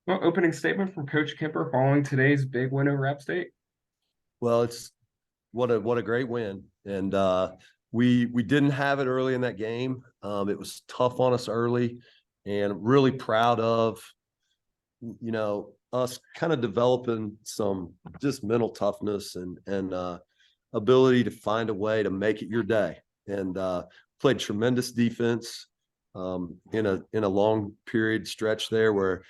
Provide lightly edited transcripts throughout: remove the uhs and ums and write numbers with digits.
Well, opening statement from Coach Kemper following today's big win over App State. Well, it's what a great win, and we didn't have it early in that game. It was tough on us early, and really proud of us kind of developing some just mental toughness and ability to find a way to make it your day. And played tremendous defense in a long period stretch there where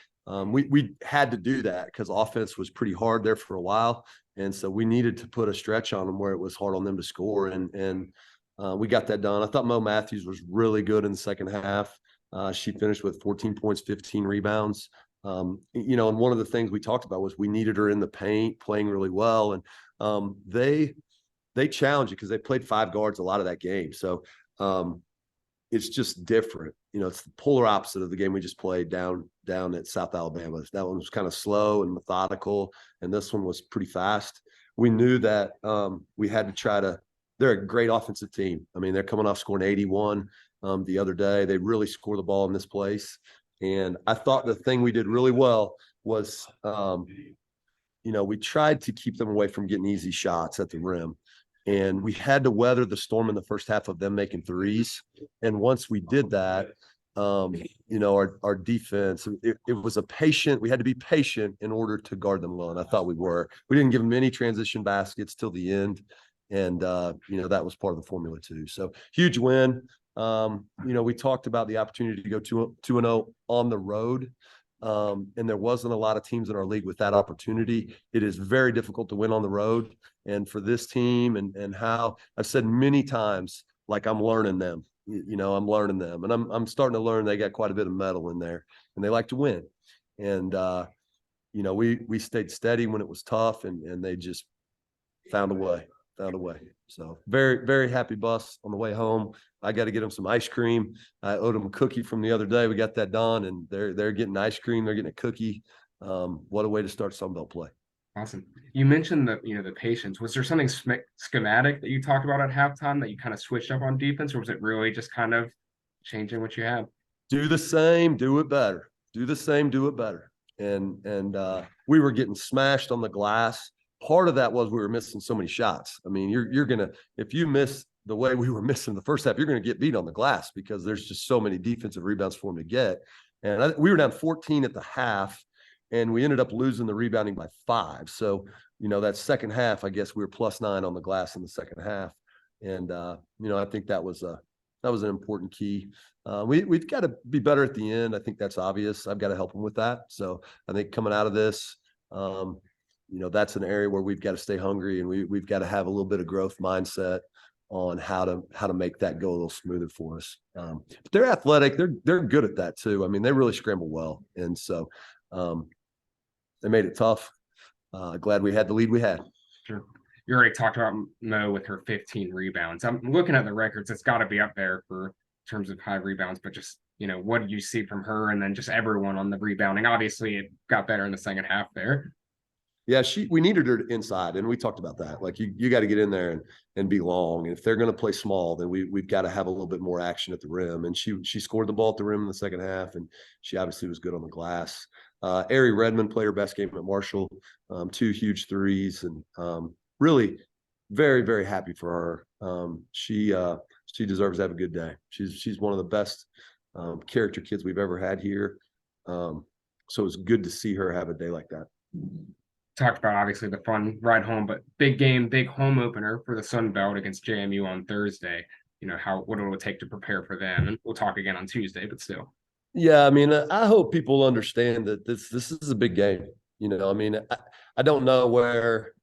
we had to do that because offense was pretty hard there for a while, and so we needed to put a stretch on them where it was hard on them to score, and we got that done. I thought Mo Matthews was really good in the second half. She finished with 14 points, 15 rebounds. And one of the things we talked about was we needed her in the paint, playing really well, and they challenged it because they played five guards a lot of that game. So it's just different. It's the polar opposite of the game we just played down at South Alabama. That one was kind of slow and methodical, and this one was pretty fast. We knew that we had to try to. They're a great offensive team. I mean, they're coming off scoring 81 the other day. They really score the ball in this place. And I thought the thing we did really well was, we tried to keep them away from getting easy shots at the rim. And we had to weather the storm in the first half of them making threes. And once we did that, our defense, it was we had to be patient in order to guard them well. And I thought we were. We didn't give them any transition baskets till the end. And, that was part of the formula too. So huge win. We talked about the opportunity to go 2-0 on the road. And there wasn't a lot of teams in our league with that opportunity. It is very difficult to win on the road. And for this team and how I've said many times, like I'm learning them, I'm learning them, and I'm starting to learn they got quite a bit of metal in there and they like to win. And, we stayed steady when it was tough and they just found a way. So very, very happy bus on the way home. I got to get them some ice cream. I owed them a cookie from the other day. We got that done, and they're getting ice cream. They're getting a cookie. What a way to start Sunbelt play. Awesome. You mentioned the patience. Was there something schematic that you talked about at halftime that you kind of switched up on defense, or was it really just kind of changing what you had? Do the same, do it better. Do the same, do it better. And we were getting smashed on the glass. Part of that was we were missing so many shots. I mean, you're gonna, if you miss the way we were missing the first half, you're gonna get beat on the glass because there's just so many defensive rebounds for them to get. And we were down 14 at the half, and we ended up losing the rebounding by 5. So that second half, I guess we were +9 on the glass in the second half, and I think that was an important key. We've got to be better at the end. I think that's obvious. I've got to help them with that. So I think coming out of this. That's an area where we've got to stay hungry, and we've got to have a little bit of growth mindset on how to make that go a little smoother for us. But they're athletic. They're good at that too. I mean, they really scramble well. And so they made it tough. Glad we had the lead we had. Sure. You already talked about Mo with her 15 rebounds. I'm looking at the records. It's got to be up there for in terms of high rebounds, but just, what did you see from her and then just everyone on the rebounding? Obviously, it got better in the second half there. Yeah, we needed her inside, and we talked about that. Like you got to get in there and be long. And if they're going to play small, then we've got to have a little bit more action at the rim. And she scored the ball at the rim in the second half, and she obviously was good on the glass. Ari Redmond played her best game at Marshall, 2 huge threes, and really very, very happy for her. She deserves to have a good day. She's one of the best character kids we've ever had here. So it's good to see her have a day like that. Talked about obviously the fun ride home, but big game, big home opener for the Sun Belt against JMU on Thursday. What it will take to prepare for them, and we'll talk again on Tuesday, but still. Yeah, I mean, I hope people understand that this is a big game. I mean, I don't know where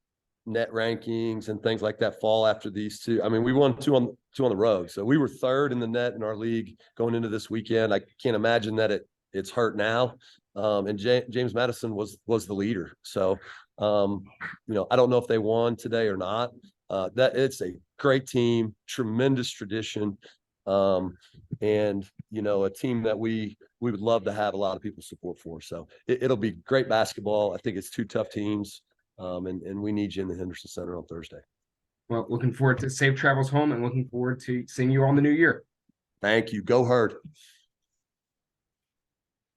net rankings and things like that fall after these two. I mean, we won two on the road, so we were 3rd in the net in our league going into this weekend. I can't imagine that it's hurt now. And James Madison was the leader. So, I don't know if they won today or not. That it's a great team, tremendous tradition, and a team that we would love to have a lot of people support for. So it'll be great basketball. I think it's 2 tough teams, and we need you in the Henderson Center on Thursday. Well, looking forward to safe travels home, and looking forward to seeing you all in the new year. Thank you. Go Herd.